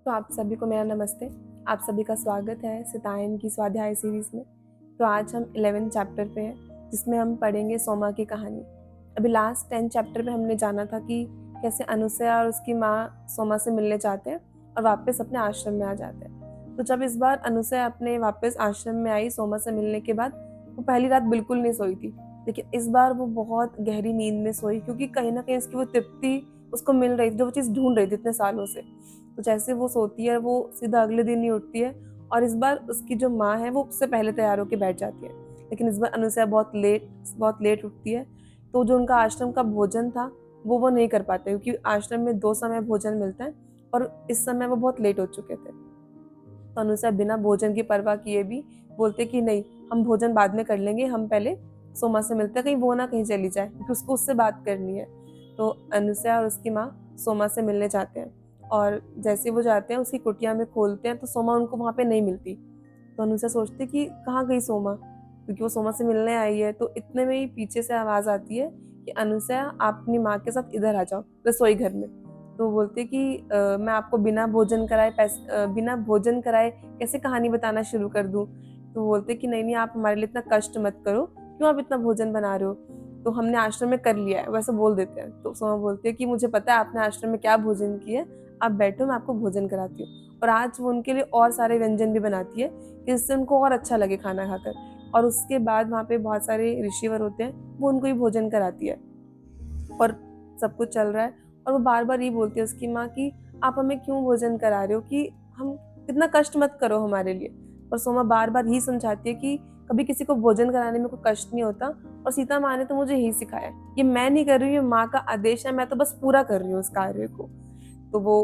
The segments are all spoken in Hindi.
तो आप सभी को मेरा नमस्ते। आप सभी का स्वागत है सितायन की स्वाध्याय सीरीज़ में। तो आज हम 11 चैप्टर पे हैं, जिसमें हम पढ़ेंगे सोमा की कहानी। अभी लास्ट 10 चैप्टर में हमने जाना था कि कैसे अनुसया और उसकी माँ सोमा से मिलने जाते हैं और वापस अपने आश्रम में आ जाते हैं। तो जब इस बार अनुसया अपने वापस आश्रम में आई सोमा से मिलने के बाद, वो पहली रात बिल्कुल नहीं सोई थी, लेकिन इस बार वो बहुत गहरी नींद में सोई, क्योंकि कहीं ना कहीं उसकी वो तृप्ति उसको मिल रही थी, जो वो चीज़ ढूंढ रही थी इतने सालों से। तो जैसे वो सोती है, वो सीधा अगले दिन ही उठती है और इस बार उसकी जो माँ है वो उससे पहले तैयार होकर बैठ जाती है। लेकिन इस बार अनुसया बहुत लेट उठती है, तो जो उनका आश्रम का भोजन था वो नहीं कर पाते, क्योंकि आश्रम में 2 समय भोजन मिलता है और इस समय वो बहुत लेट हो चुके थे। तो अनुसया बिना भोजन की परवाह किए भी बोलते कि नहीं, हम भोजन बाद में कर लेंगे, हम पहले सोमा से मिलते हैं, कहीं वो ना कहीं चली जाए, क्योंकि उसको उससे बात करनी है। तो अनुसया और उसकी माँ सोमा से मिलने जाते हैं और जैसे वो जाते हैं उसकी कुटिया में खोलते हैं तो सोमा उनको वहाँ पे नहीं मिलती। तो अनुसया सोचती कि कहाँ गई सोमा, क्योंकि वो सोमा से मिलने आई है। तो इतने में ही पीछे से आवाज़ आती है कि अनुसया, आप अपनी माँ के साथ इधर आ जाओ रसोई घर में। तो बोलते कि मैं आपको बिना भोजन कराए कैसे कहानी बताना शुरू कर दूँ। तो बोलते कि नहीं नहीं, आप हमारे लिए इतना कष्ट मत करो, क्यों आप इतना भोजन बना रहे हो, तो हमने आश्रम में कर लिया है, वैसे बोल देते हैं। तो सोमा बोलती है कि मुझे पता है आपने आश्रम में क्या भोजन किया है, आप बैठो, मैं आपको भोजन कराती हूँ। और आज वो उनके लिए और सारे व्यंजन भी बनाती है कि जिससे उनको और अच्छा लगे खाना खाकर। और उसके बाद वहाँ पे बहुत सारे ऋषिवर होते हैं, वो उनको ही भोजन कराती है और सब कुछ चल रहा है। और वो बार बार ये बोलती है उसकी माँ कि आप हमें क्यों भोजन करा रहे हो, कि हम इतना कष्ट मत करो हमारे लिए। और सोमा बार बार यही समझाती है कि कभी किसी को भोजन कराने में कोई कष्ट नहीं होता, और सीता माँ ने तो मुझे यही सिखाया, ये मैं नहीं कर रही हूँ, ये माँ का आदेश है, मैं तो बस पूरा कर रही हूँ उस कार्य को। तो वो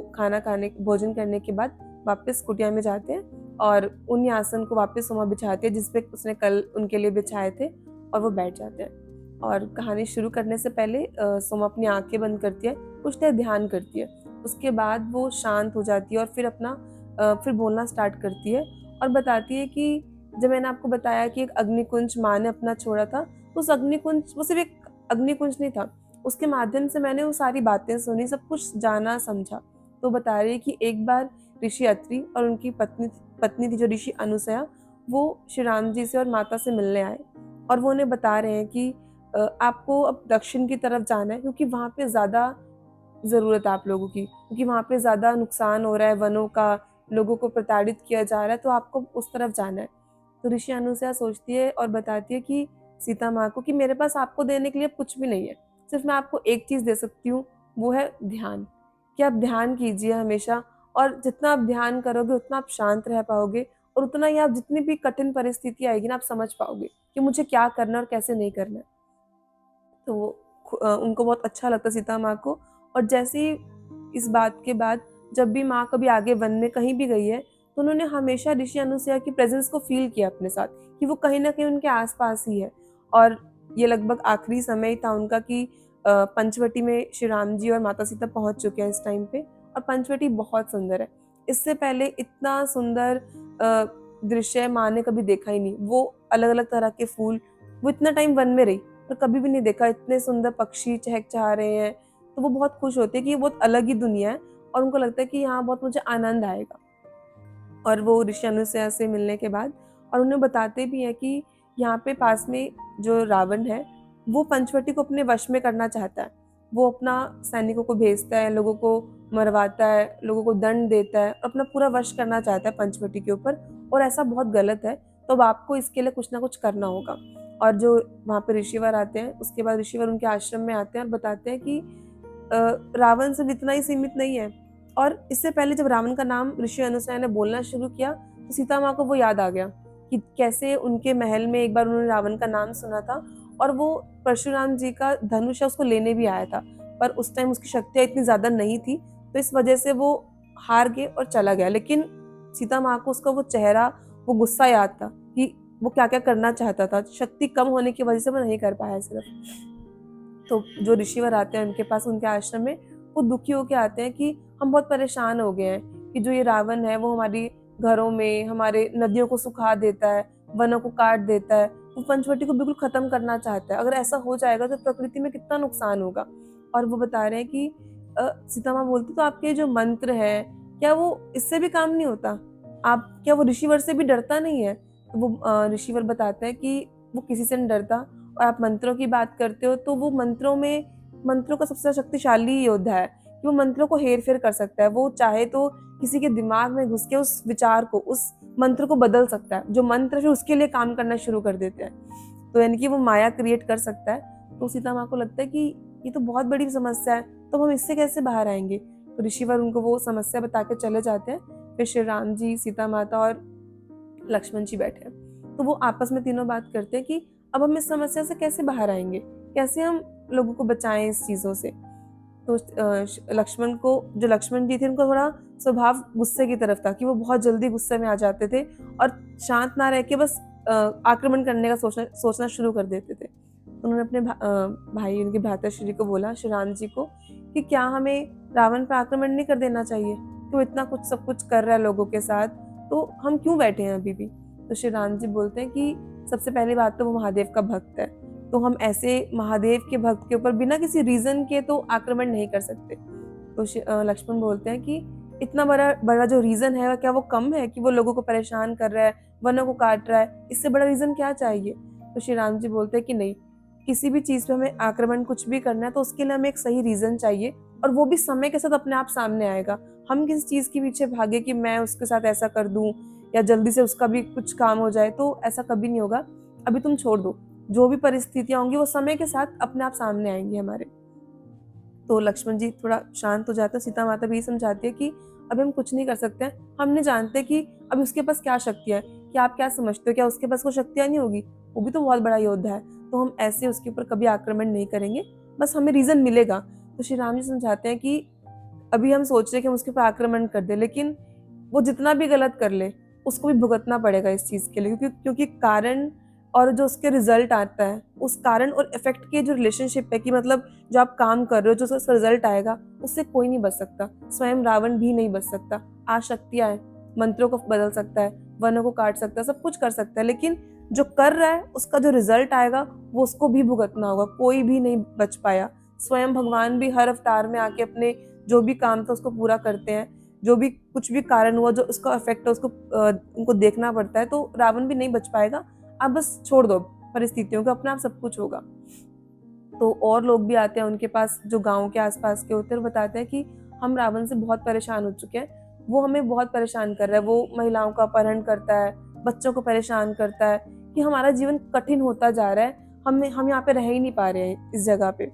भोजन करने के बाद वापस कुटिया में जाते हैं और उन्हीं आसन को वापस सोमा बिछाती है जिसपे उसने कल उनके लिए बिछाए थे, और वो बैठ जाते हैं। और कहानी शुरू करने से पहले सोमा अपनी आंखें बंद करती है, कुछ देर ध्यान करती है। उसके बाद वो शांत हो जाती है और फिर बोलना स्टार्ट करती है और बताती है कि जब मैंने आपको बताया कि एक अग्निकुंज माँ ने अपना छोड़ा था, तो उस अग्निकुंज, वो सिर्फ एक अग्निकुंज नहीं था, उसके माध्यम से मैंने वो सारी बातें सुनी, सब कुछ जाना समझा। तो बता रही है कि एक बार ऋषि अत्रि और उनकी पत्नी पत्नी थी जो ऋषि अनुसया, वो श्री राम जी से और माता से मिलने आए और वो उन्हें बता रहे हैं कि आपको अब दक्षिण की तरफ जाना है, क्योंकि वहाँ पे ज़्यादा ज़रूरत है आप लोगों की, क्योंकि वहाँ पे ज़्यादा नुकसान हो रहा है वनों का, लोगों को प्रताड़ित किया जा रहा है, तो आपको उस तरफ जाना है। तो ऋषि अनुसया सोचती है और बताती है कि सीता माँ को कि मेरे पास आपको देने के लिए कुछ भी नहीं है, सिर्फ मैं आपको एक चीज़ दे सकती हूँ, वो है ध्यान। कि आप ध्यान कीजिए हमेशा, और जितना आप ध्यान करोगे उतना आप शांत रह पाओगे, और उतना ही आप जितनी भी कठिन परिस्थिति आएगी ना, आप समझ पाओगे कि मुझे क्या करना और कैसे नहीं करना है। तो उनको बहुत अच्छा लगता सीता माँ को। और जैसे ही इस बात के बाद जब भी माँ कभी आगे वन में कहीं भी गई है, तो उन्होंने हमेशा ऋषि अनुसुईया की प्रेजेंस को फील किया अपने साथ, कि वो कहीं ना कहीं उनके आसपास ही है। और ये लगभग आखिरी समय था उनका कि पंचवटी में श्री राम जी और माता सीता पहुंच चुके हैं इस टाइम पे। और पंचवटी बहुत सुंदर है, इससे पहले इतना सुंदर दृश्य माँ ने कभी देखा ही नहीं। वो अलग अलग तरह के फूल, वो इतना टाइम वन में रही पर कभी भी नहीं देखा, इतने सुंदर पक्षी चहचहा रहे हैं। तो वो बहुत खुश होते हैं कि ये बहुत अलग ही दुनिया है, और उनको लगता है कि यहाँ बहुत मुझे आनंद आएगा। और वो ऋषि अनुसया से मिलने के बाद, और उन्हें बताते भी हैं कि यहाँ पे पास में जो रावण है, वो पंचवटी को अपने वश में करना चाहता है। वो अपना सैनिकों को भेजता है, लोगों को मरवाता है, लोगों को दंड देता है, और अपना पूरा वश करना चाहता है पंचवटी के ऊपर। और ऐसा बहुत गलत है, तो अब आपको इसके लिए कुछ ना कुछ करना होगा। और जो वहाँ पे ऋषिवर आते हैं, उसके बाद ऋषिवर उनके आश्रम में आते हैं और बताते हैं कि रावण सिर्फ इतना ही सीमित नहीं है। और इससे पहले जब रावण का नाम ऋषि अनुसया ने बोलना शुरू किया, तो सीता माँ को वो याद आ गया कि कैसे उनके महल में एक बार उन्होंने रावण का नाम सुना था, और वो परशुराम जी का धनुष है उसको लेने भी आया था, पर उस टाइम उसकी शक्तियाँ इतनी ज्यादा नहीं थी, तो इस वजह से वो हार गए और चला गया। लेकिन सीता माँ को उसका वो चेहरा, वो गुस्सा याद था कि वो क्या क्या करना चाहता था, शक्ति कम होने की वजह से वो नहीं कर पाया सिर्फ। तो जो ऋषिवर आते हैं उनके पास, उनके आश्रम में, वो दुखी होके आते हैं कि हम बहुत परेशान हो गए हैं कि जो ये रावण है वो हमारी घरों में, हमारे नदियों को सुखा देता है, वनों को काट देता है, वो पंचवटी को बिल्कुल खत्म करना चाहता है। अगर ऐसा हो जाएगा तो प्रकृति में कितना नुकसान होगा। और वो बता रहे हैं कि सीता माँ बोलती, तो आपके जो मंत्र है, क्या वो इससे भी काम नहीं होता? आप क्या वो ऋषिवर से भी डरता नहीं है? तो वो ऋषिवर बताते हैं कि वो किसी से नहीं डरता। और आप मंत्रों की बात करते हो तो वो मंत्रों का सबसे शक्तिशाली योद्धा है कि वो मंत्रों को हेर-फेर कर सकता है। वो चाहे तो किसी के दिमाग में घुस के उस विचार को, उस मंत्र को बदल सकता है। जो मंत्र फिर उसके लिए काम करना शुरू कर देते हैं। तो यानी कि वो माया क्रिएट कर सकता है। तो सीता माँ को लगता है कि ये तो बहुत बड़ी समस्या है, तो हम इससे कैसे बाहर आएँगे? तो ऋषिवर उनको वो समस्या बता के चले जाते हैं। फिर श्री राम जी, सीता माता और लक्ष्मण जी बैठे हैं। तो वो आपस में तीनों बात करते हैं कि अब हम इस समस्या से कैसे बाहर आएँगे? कैसे हम लोगों को बचाएँ इस चीज़ों से? तो लक्ष्मण जी थे, उनका थोड़ा स्वभाव गुस्से की तरफ था कि वो बहुत जल्दी गुस्से में आ जाते थे और शांत ना रह के बस आक्रमण करने का सोचना शुरू कर देते थे। उन्होंने अपने भाई, उनके भ्राताश्री को बोला, श्री राम जी को, कि क्या हमें रावण पे आक्रमण नहीं कर देना चाहिए? कि वो इतना कुछ सब कुछ कर रहा है लोगों के साथ, तो हम क्यों बैठे हैं अभी भी? तो श्री राम जी बोलते हैं कि सबसे पहली बात तो वो महादेव का भक्त है, तो हम ऐसे महादेव के भक्त के ऊपर बिना किसी रीज़न के तो आक्रमण नहीं कर सकते। तो लक्ष्मण बोलते हैं कि इतना बड़ा बड़ा जो रीज़न है, क्या वो कम है कि वो लोगों को परेशान कर रहा है, वनों को काट रहा है, इससे बड़ा रीज़न क्या चाहिए? तो श्री राम जी बोलते हैं कि नहीं, किसी भी चीज़ पे हमें आक्रमण कुछ भी करना है तो उसके लिए हमें एक सही रीज़न चाहिए और वो भी समय के साथ अपने आप सामने आएगा। हम किसी चीज़ के पीछे भागे कि मैं उसके साथ ऐसा कर दूँ या जल्दी से उसका भी कुछ काम हो जाए, तो ऐसा कभी नहीं होगा। अभी तुम छोड़ दो, जो भी परिस्थितियाँ होंगी वो समय के साथ अपने आप सामने आएँगी हमारे। तो लक्ष्मण जी थोड़ा शांत हो जाते हैं, सीता माता भी ये समझाती है कि अभी हम कुछ नहीं कर सकते हैं, हम नहीं जानते कि अभी उसके पास क्या शक्तियाँ हैं। क्या आप क्या समझते हो, क्या उसके पास कोई शक्तियाँ नहीं होगी? वो भी तो बहुत बड़ा योद्धा है, तो हम ऐसे उसके ऊपर कभी आक्रमण नहीं करेंगे, बस हमें रीज़न मिलेगा। तो श्री राम जी समझाते हैं कि अभी हम सोच रहे हैं कि हम उसके ऊपर आक्रमण कर दें, लेकिन वो जितना भी गलत कर ले, उसको भी भुगतना पड़ेगा इस चीज़ के लिए, क्योंकि कारण और जो उसके रिज़ल्ट आता है, उस कारण और इफ़ेक्ट की जो रिलेशनशिप है कि मतलब जो आप काम कर रहे हो, जो उसका रिज़ल्ट आएगा, उससे कोई नहीं बच सकता। स्वयं रावण भी नहीं बच सकता। आशक्तियाँ हैं, मंत्रों को बदल सकता है, वनों को काट सकता है, सब कुछ कर सकता है, लेकिन जो कर रहा है, उसका जो रिज़ल्ट आएगा, वो उसको भी भुगतना होगा, कोई भी नहीं बच पाया। स्वयं भगवान भी हर अवतार में आके अपने जो भी काम था, उसको पूरा करते हैं। जो भी कुछ भी कारण हुआ, जो उसका इफ़ेक्ट है, उसको उनको देखना पड़ता है, तो रावण भी नहीं बच पाएगा। आप बस छोड़ दो परिस्थितियों को, अपने आप सब कुछ होगा। तो और लोग भी आते हैं उनके पास, जो गाँव के आस-पास के होते हैं, और बताते हैं कि हम रावण से बहुत परेशान हो चुके हैं। वो हमें बहुत परेशान कर रहा है, वो महिलाओं का अपहरण करता है, बच्चों को परेशान करता है, कि हमारा जीवन कठिन होता जा रहा है। हम यहाँ पे रह ही नहीं पा रहे हैं इस जगह पे।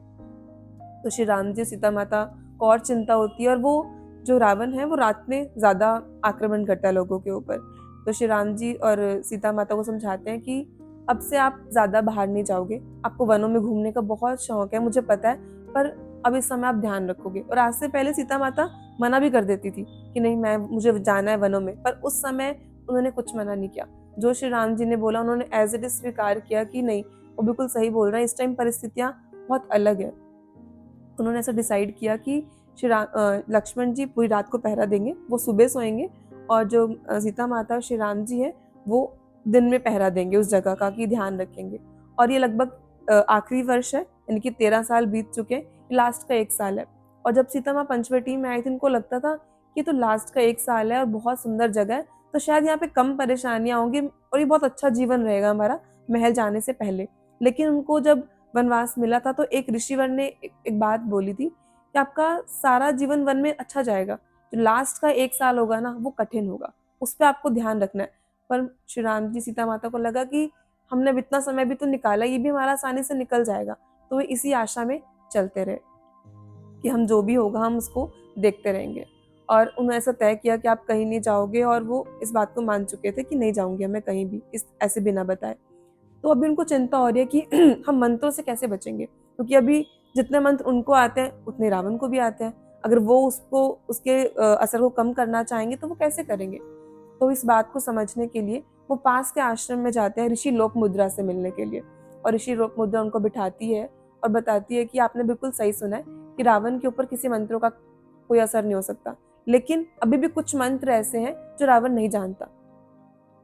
तो श्री राम जी, सीता माता को और चिंता होती है, और वो जो रावण है वो रात में ज़्यादा आक्रमण करता है लोगों के ऊपर। तो श्री राम जी और सीता माता को समझाते हैं कि अब से आप ज़्यादा बाहर नहीं जाओगे, आपको वनों में घूमने का बहुत शौक है, मुझे पता है, पर अब इस समय आप ध्यान रखोगे। और आज से पहले सीता माता मना भी कर देती थी कि नहीं, मुझे जाना है वनों में, पर उस समय उन्होंने कुछ मना नहीं किया। जो श्री राम जी ने बोला उन्होंने एज़ इट इज़ स्वीकार किया कि नहीं, वो बिल्कुल सही बोल रहे हैं, इस टाइम परिस्थितियाँ बहुत अलग है। तो उन्होंने ऐसा डिसाइड किया कि लक्ष्मण जी पूरी रात को पहरा देंगे, वो सुबह सोएंगे, और जो सीता माता और श्री राम जी हैं, वो दिन में पहरा देंगे उस जगह का, कि ध्यान रखेंगे। और ये लगभग आखिरी वर्ष है, यानी कि 13 साल बीत चुके हैं, लास्ट का 1 साल है। और जब सीता माँ पंचवटी में आई थी, उनको लगता था कि तो लास्ट का 1 साल है और बहुत सुंदर जगह है, तो शायद यहाँ पे कम परेशानियाँ होंगी और ये बहुत अच्छा जीवन रहेगा हमारा महल जाने से पहले। लेकिन उनको जब वनवास मिला था, तो एक ऋषिवर ने एक बात बोली थी कि आपका सारा जीवन वन में अच्छा जाएगा, जो लास्ट का 1 साल होगा ना, वो कठिन होगा, उस पे आपको ध्यान रखना है। पर श्री राम जी, सीता माता को लगा कि हमने अब इतना समय भी तो निकाला, ये भी हमारा आसानी से निकल जाएगा। तो वे इसी आशा में चलते रहे कि हम जो भी होगा हम उसको देखते रहेंगे। और उन्होंने ऐसा तय किया कि आप कहीं नहीं जाओगे, और वो इस बात को मान चुके थे कि नहीं जाऊँगी मैं कहीं भी, इस ऐसे बिना बताए। तो अभी उनको चिंता हो रही है कि हम मंत्रों से कैसे बचेंगे, क्योंकि अभी जितने मंत्र उनको आते हैं उतने रावण को भी आते हैं। अगर वो उसके असर को कम करना चाहेंगे तो वो कैसे करेंगे? तो इस बात को समझने के लिए वो पास के आश्रम में जाते हैं ऋषि लोकमुद्रा से मिलने के लिए। और ऋषि लोकमुद्रा उनको बिठाती है और बताती है कि आपने बिल्कुल सही सुना है कि रावण के ऊपर किसी मंत्रों का कोई असर नहीं हो सकता, लेकिन अभी भी कुछ मंत्र ऐसे हैं जो रावण नहीं जानता।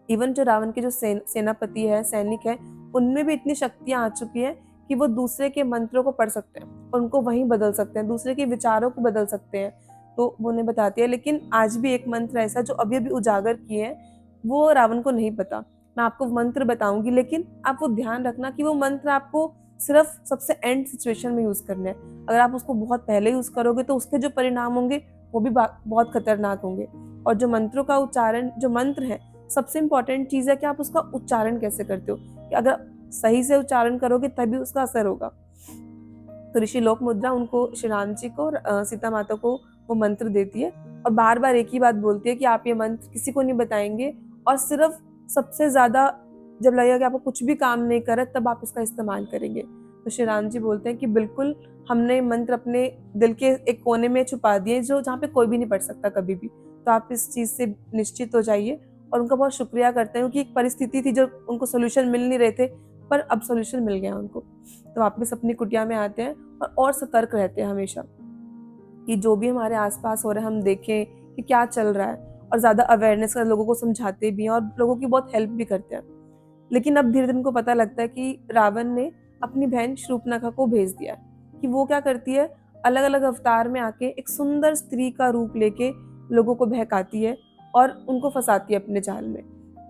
इवन जो रावण के जो सेनापति है, सैनिक है, उनमें भी इतनी शक्तियाँ आ चुकी हैं कि वो दूसरे के मंत्रों को पढ़ सकते हैं और उनको वहीं बदल सकते हैं, दूसरे के विचारों को बदल सकते हैं। तो वो उन्हें बताती है, लेकिन आज भी एक मंत्र ऐसा जो अभी अभी उजागर किए हैं वो रावण को नहीं पता। मैं आपको मंत्र बताऊंगी, लेकिन आप वो ध्यान रखना कि वो मंत्र आपको सिर्फ सबसे एंड सिचुएशन में यूज करना है। अगर आप उसको बहुत पहले यूज करोगे तो उसके जो परिणाम होंगे वो भी बहुत खतरनाक होंगे। और जो मंत्रों का उच्चारण, जो मंत्र है, सबसे इंपॉर्टेंट चीज है कि आप उसका उच्चारण कैसे करते हो, कि अगर सही से उच्चारण करोगे तभी उसका असर होगा। तो ऋषि लोक मुद्रा उनको, श्री राम जी को और सीता माता को वो मंत्र देती है और बार बार एक ही बात बोलती है कि आप ये मंत्र किसी को नहीं बताएंगे, और सिर्फ सबसे ज्यादा जब लगेगा कि आपको कुछ भी काम नहीं कर रहा तब आप इसका इस्तेमाल करेंगे। तो श्री राम जी बोलते हैं कि बिल्कुल, हमने मंत्र अपने दिल के एक कोने में छुपा दिए जो जहाँ पे कोई भी नहीं पढ़ सकता कभी भी। तो आप इस चीज से निश्चित हो जाइए। और उनका बहुत शुक्रिया करते हैं, क्योंकि एक परिस्थिति थी जो उनको सोल्यूशन मिल नहीं रहे थे, पर अब सोल्यूशन मिल गया उनको। तो वापस अपनी कुटिया में आते हैं और सतर्क रहते हैं हमेशा कि जो भी हमारे आसपास हो रहा है हम देखें कि क्या चल रहा है, और ज़्यादा अवेयरनेस का लोगों को समझाते भी हैं और लोगों की बहुत हेल्प भी करते हैं। लेकिन अब धीरे धीरे उनको पता लगता है कि रावण ने अपनी बहन शूर्पणखा को भेज दिया है, कि वो क्या करती है, अलग अलग अवतार में आके एक सुंदर स्त्री का रूप लेके लोगों को बहकाती है और उनको फंसाती है अपने जाल में।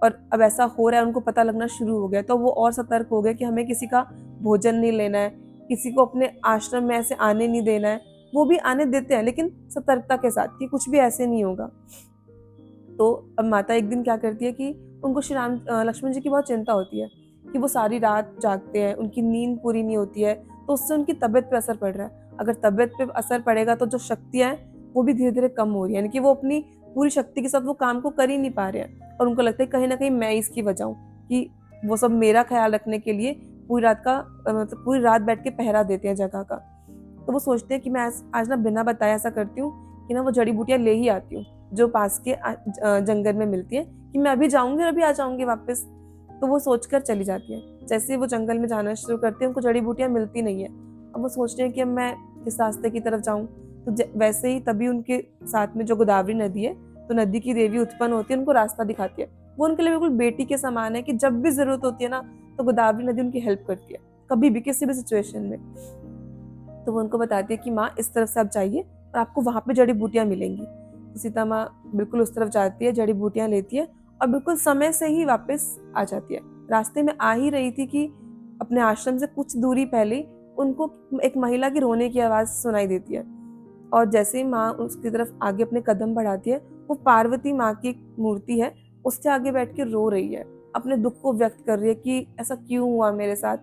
और अब ऐसा हो रहा है, उनको पता लगना शुरू हो गया, तो वो और सतर्क हो गए कि हमें किसी का भोजन नहीं लेना है, किसी को अपने आश्रम में ऐसे आने नहीं देना है। वो भी आने देते हैं लेकिन सतर्कता के साथ कि कुछ भी ऐसे नहीं होगा। तो अब माता एक दिन क्या करती है कि उनको श्री राम लक्ष्मण जी की बहुत चिंता होती है कि वो सारी रात जागते हैं, उनकी नींद पूरी नहीं होती है, तो उससे उनकी तबीयत पे असर पड़ रहा है। अगर तबीयत पे असर पड़ेगा तो जो शक्तियां हैं वो भी धीरे धीरे कम हो रही है, यानी कि वो अपनी पूरी शक्ति के साथ वो काम को कर ही नहीं पा रहे हैं। और उनको लगता है कहीं ना कहीं मैं इसकी वजह हूँ, कि वो सब मेरा ख्याल रखने के लिए पूरी रात का मतलब पूरी रात बैठ के पहरा देते हैं जगह का। तो वो सोचते हैं कि मैं आज ना बिना बताए ऐसा करती हूँ कि ना वो जड़ी बूटियां ले ही आती हूँ जो पास के जंगल में मिलती है, कि मैं अभी जाऊंगी और अभी आ जाऊंगी वापस। तो वो सोचकर चली जाती है। जैसे ही वो जंगल में जाना शुरू करती है उनको जड़ी बूटियां मिलती नहीं है। अब वो सोचते हैं कि अब मैं किस रास्ते की तरफ जाऊं। तो वैसे ही तभी उनके साथ में जो गोदावरी नदी है, तो नदी की देवी उत्पन्न होती है, उनको रास्ता दिखाती है। वो उनके लिए बिल्कुल बेटी के समान है, कि जब भी जरूरत होती है ना तो गोदावरी नदी उनकी हेल्प करती है, कभी भी किसी भी सिचुएशन में। तो वो उनको बताती है कि माँ इस तरफ से आप जाइए और आपको वहां पे जड़ी बूटियां मिलेंगी। तो सीता माँ बिल्कुल उस तरफ जाती है, जड़ी बूटियां लेती है और बिल्कुल समय से ही वापस आ जाती है। रास्ते में आ ही रही थी कि अपने आश्रम से कुछ दूरी पहले उनको एक महिला की रोने की आवाज सुनाई देती है। और जैसे ही माँ उसकी तरफ आगे अपने कदम बढ़ाती है, वो पार्वती माँ की एक मूर्ति है, उससे आगे बैठ के रो रही है, अपने दुख को व्यक्त कर रही है कि ऐसा क्यों हुआ मेरे साथ,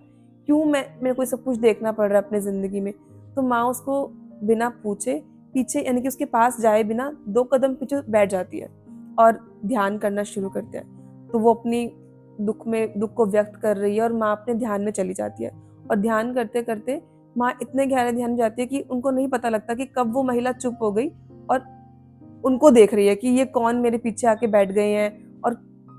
क्यों मेरे को सब कुछ देखना पड़ रहा है अपनी जिंदगी में। तो माँ उसको बिना पूछे पीछे, यानी कि उसके पास जाए बिना 2 कदम पीछे बैठ जाती है और ध्यान करना शुरू करते हैं। तो वो अपनी दुख को व्यक्त कर रही है और माँ अपने ध्यान में चली जाती है। और ध्यान करते करते माँ इतने गहरे ध्यान में जाती है कि उनको नहीं पता लगता कि कब वो महिला चुप हो गई और उनको देख रही है कि ये कौन मेरे पीछे आके बैठ गए हैं और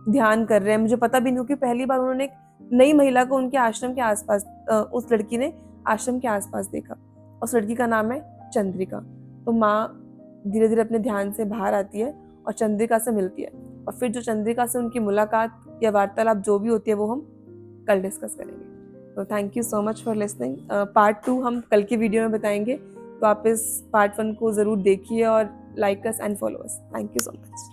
ध्यान कर रहे हैं। मुझे पता भी नहीं, क्योंकि पहली बार उन्होंने एक नई महिला को उनके आश्रम के आसपास, उस लड़की ने आश्रम के आसपास देखा। उस लड़की का नाम है चंद्रिका। तो माँ धीरे धीरे अपने ध्यान से बाहर आती है और चंद्रिका से मिलती है। और फिर जो चंद्रिका से उनकी मुलाकात या वार्तालाप जो भी होती है वो हम कल डिस्कस करेंगे। तो thank you so much for listening. Part 2 हम कल की वीडियो में बताएंगे, तो आप इस पार्ट 1 को ज़रूर देखिए और like us and follow us. Thank you so much.